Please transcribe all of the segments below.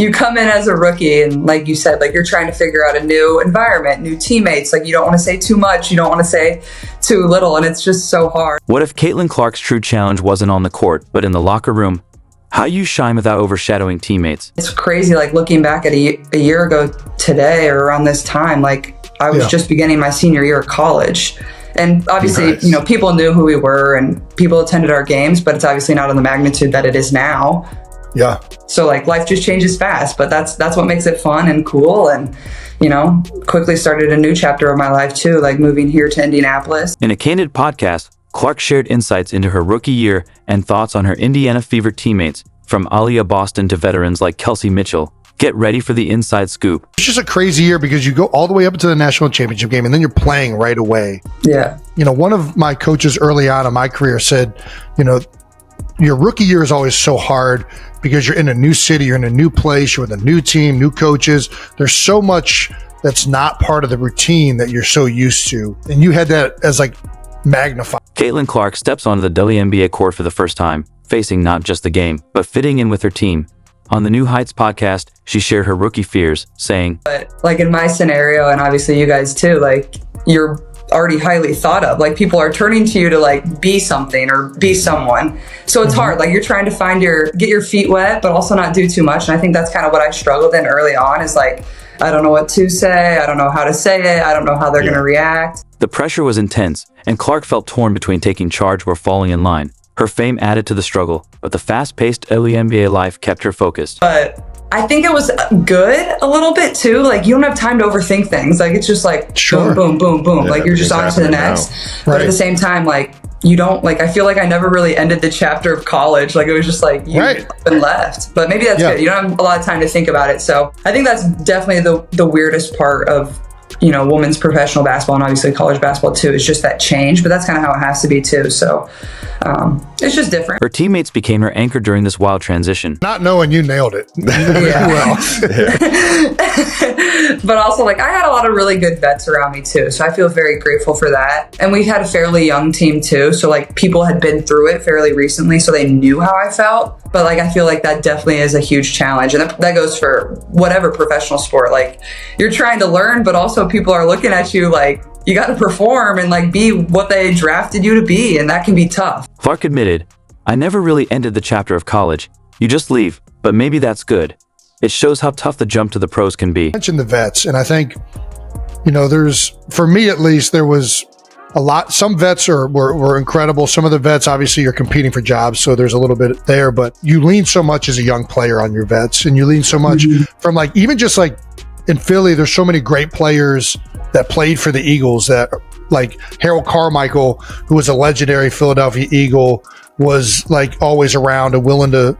you come in as a rookie and like you said, like you're trying to figure out a new environment, new teammates. Like you don't want to say too much. You don't want to say too little. And it's just so hard. What if Caitlin Clark's true challenge wasn't on the court, but in the locker room? How you shine without overshadowing teammates? It's crazy. Like looking back at a year ago today or around this time, like I was just beginning my senior year of college. And obviously, you know, people knew who we were and people attended our games, but it's obviously not on the magnitude that it is now. Yeah. So like life just changes fast, but that's what makes it fun and cool. And, you know, quickly started a new chapter of my life too, like moving here to Indianapolis. In a candid podcast, Clark shared insights into her rookie year and thoughts on her Indiana Fever teammates, from Aaliyah Boston to veterans like Kelsey Mitchell. Get ready for the inside scoop. It's just a crazy year because you go all the way up to the national championship game and then you're playing right away. Yeah. You know, one of my coaches early on in my career said, you know, your rookie year is always so hard because you're in a new city, you're in a new place, you're with a new team, new coaches. There's so much that's not part of the routine that you're so used to. And you had that as like magnified. Caitlin Clark steps onto the WNBA court for the first time, facing not just the game, but fitting in with her team. On the New Heights podcast, she shared her rookie fears, saying, but like in my scenario, and obviously you guys too, like you're already highly thought of. Like people are turning to you to like be something or be someone. So it's hard. Like you're trying to get your feet wet, but also not do too much. And I think that's kind of what I struggled in early on is like, I don't know what to say. I don't know how to say it. I don't know how they're going to react. The pressure was intense, and Clark felt torn between taking charge or falling in line. Her fame added to the struggle, but the fast-paced WNBA life kept her focused. But I think it was good a little bit too. Like you don't have time to overthink things. Like it's just like boom, boom, boom, boom. Yeah, like you're just on to the next. But at the same time, like you don't like. I feel like I never really ended the chapter of college. Like it was just like you been left. But maybe that's good. You don't have a lot of time to think about it. So I think that's definitely the weirdest part of, you know, women's professional basketball and obviously college basketball too, is just that change. But that's kind of how it has to be too. So it's just different. Her teammates became her anchor during this wild transition. Not knowing you nailed it. But also like I had a lot of really good vets around me too. So I feel very grateful for that. And we had a fairly young team too. So like people had been through it fairly recently, so they knew how I felt. But like I feel like that definitely is a huge challenge. And that goes for whatever professional sport. Like you're trying to learn, but also people are looking at you like you got to perform and like be what they drafted you to be. And that can be tough. Clark admitted, "I never really ended the chapter of college. You just leave, but maybe that's good. It shows how tough the jump to the pros can be." I mentioned the vets, and I think, you know, for me at least, there was a lot. Some vets were incredible. Some of the vets, obviously, you're competing for jobs, so there's a little bit there, but you lean so much as a young player on your vets, and you lean so much from like, even just like in Philly, there's so many great players that played for the Eagles that like Harold Carmichael, who was a legendary Philadelphia Eagle, was like always around and willing to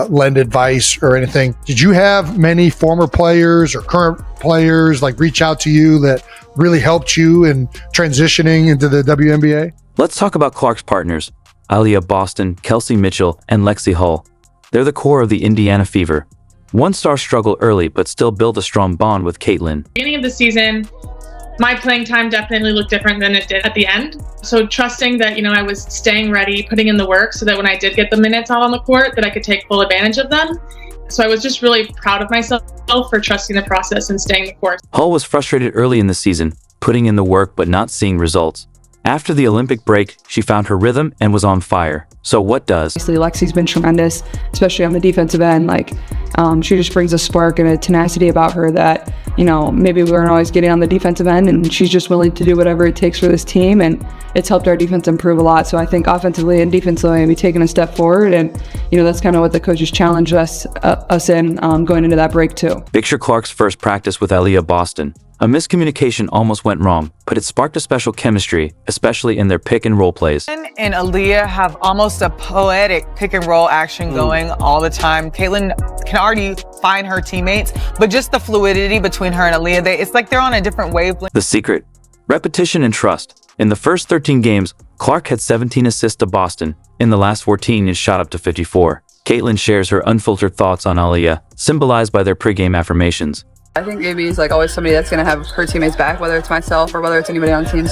lend advice or anything. Did you have many former players or current players like reach out to you that really helped you in transitioning into the WNBA? Let's talk about Clark's partners, Aaliyah Boston, Kelsey Mitchell, and Lexi Hull. They're the core of the Indiana Fever. One star struggled early, but still built a strong bond with Caitlin. Beginning of the season, my playing time definitely looked different than it did at the end. So trusting that, you know, I was staying ready, putting in the work so that when I did get the minutes out on the court, that I could take full advantage of them. So I was just really proud of myself for trusting the process and staying the course. Hull was frustrated early in the season, putting in the work but not seeing results. After the Olympic break, she found her rhythm and was on fire. So what does? Obviously, Lexi's been tremendous, especially on the defensive end. Like, she just brings a spark and a tenacity about her that, you know, maybe we weren't always getting on the defensive end, and she's just willing to do whatever it takes for this team, and it's helped our defense improve a lot. So I think offensively and defensively, we've taken a step forward, and, you know, that's kind of what the coaches challenged us in going into that break too. Picture Clark's first practice with Aaliyah Boston. A miscommunication almost went wrong, but it sparked a special chemistry, especially in their pick and roll plays. And Aaliyah have almost a poetic pick and roll action going all the time. Caitlin can already find her teammates, but just the fluidity between her and Aaliyah, it's like they're on a different wavelength. The secret? Repetition and trust. In the first 13 games, Clark had 17 assists to Boston. In the last 14, it shot up to 54. Caitlin shares her unfiltered thoughts on Aaliyah, symbolized by their pregame affirmations. I think AB is like always somebody that's going to have her teammates back, whether it's myself or whether it's anybody on the team.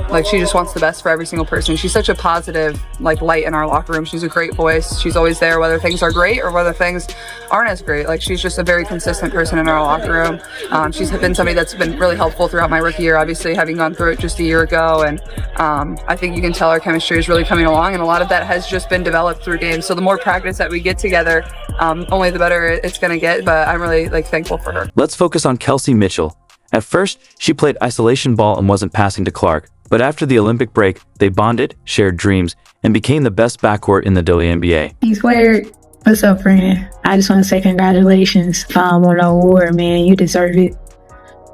Like she just wants the best for every single person. She's such a positive like light in our locker room. She's a great voice. She's always there whether things are great or whether things aren't as great. Like she's just a very consistent person in our locker room. She's been somebody that's been really helpful throughout my rookie year, obviously having gone through it just a year ago. And I think you can tell our chemistry is really coming along, and a lot of that has just been developed through games. So the more practice that we get together, only the better it's going to get. But I'm really like thankful for her. Let's focus on Kelsey Mitchell. At first, she played isolation ball and wasn't passing to Clark, but after the Olympic break, they bonded, shared dreams, and became the best backcourt in the WNBA. He's weird. What's up, friend? I just want to say congratulations on the award, man. You deserve it.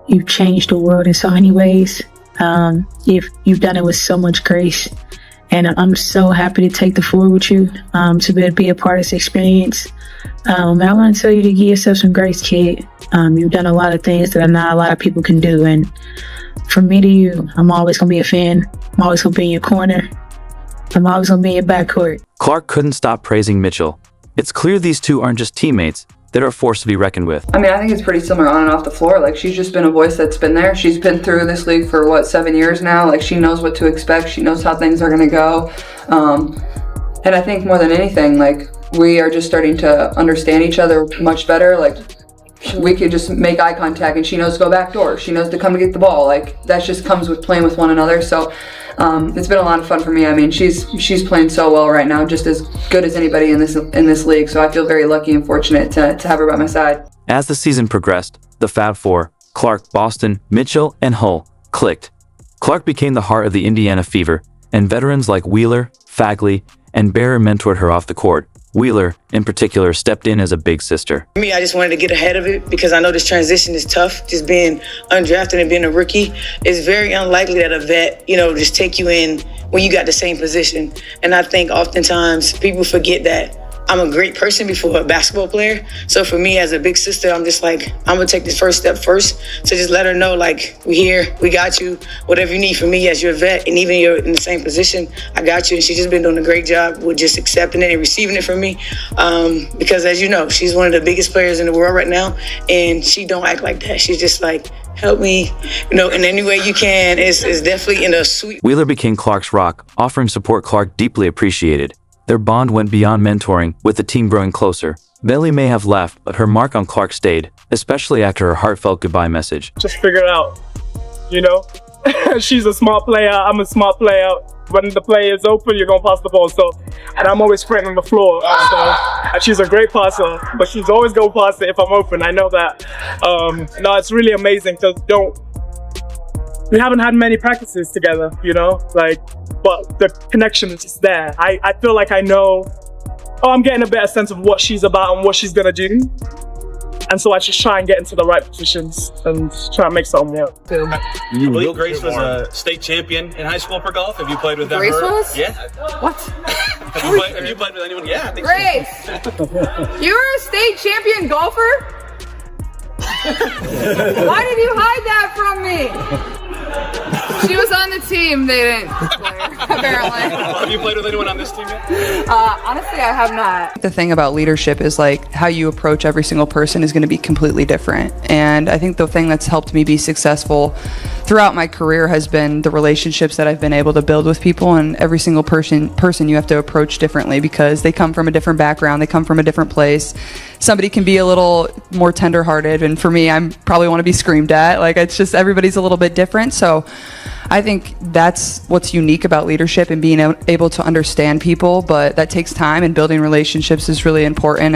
You've changed the world in so many ways. You've done it with so much grace. And I'm so happy to take the floor with you, to be a part of this experience. I want to tell you to give yourself some grace, kid. You've done a lot of things that not a lot of people can do. And from me to you, I'm always going to be a fan. I'm always going to be in your corner. I'm always going to be in your backcourt. Clark couldn't stop praising Mitchell. It's clear these two aren't just teammates. They're a force to be reckoned with. I mean, I think it's pretty similar on and off the floor. Like, she's just been a voice that's been there. She's been through this league for, 7 years now? Like, she knows what to expect. She knows how things are going to go. And I think more than anything, like, we are just starting to understand each other much better. Like, we could just make eye contact and she knows to go back door. She knows to come to get the ball. Like, that just comes with playing with one another. So it's been a lot of fun for me. I mean, she's playing so well right now, just as good as anybody in this league. So I feel very lucky and fortunate to have her by my side. As the season progressed, the Fab Four, Clark, Boston, Mitchell, and Hull, clicked. Clark became the heart of the Indiana Fever, and veterans like Wheeler, Fagley, and Bearer mentored her off the court. Wheeler, in particular, stepped in as a big sister. For me, I just wanted to get ahead of it because I know this transition is tough. Just being undrafted and being a rookie, it's very unlikely that a vet, just take you in when you got the same position. And I think oftentimes people forget that I'm a great person before a basketball player. So for me as a big sister, I'm just like, I'm gonna take this first step first to just let her know, like, we here, we got you, whatever you need from me as your vet, and even you're in the same position, I got you. And she's just been doing a great job with just accepting it and receiving it from me. Because as you know, she's one of the biggest players in the world right now, and she don't act like that. She's just like, help me, in any way you can. It's definitely in a sweet. Wheeler became Clark's rock, offering support Clark deeply appreciated. Their bond went beyond mentoring, with the team growing closer. Belly may have left, but her mark on Clark stayed, especially after her heartfelt goodbye message. Just figure it out, She's a smart player, I'm a smart player. When the play is open, you're gonna pass the ball. And I'm always spraying on the floor. And she's a great passer, but she's always gonna pass it if I'm open. I know that. No, it's really amazing because we haven't had many practices together, but the connection is just there. I feel like I know, I'm getting a better sense of what she's about and what she's gonna do. And so I just try and get into the right positions and try and make something work. I believe Grace was a state champion in high school for golf. Have you played with them? Grace was? Yeah. What? Have you played with anyone? Yeah, I think Grace! You were a state champion golfer? Why did you hide that from me? She was on the team, they didn't play her, apparently. Have you played with anyone on this team yet? Honestly, I have not. The thing about leadership is like how you approach every single person is going to be completely different. And I think the thing that's helped me be successful throughout my career has been the relationships that I've been able to build with people. And every single person you have to approach differently because they come from a different background, they come from a different place. Somebody can be a little more tenderhearted, and for me, I'm probably want to be screamed at. Like, it's just everybody's a little bit different. So I think that's what's unique about leadership and being able to understand people, but that takes time, and building relationships is really important.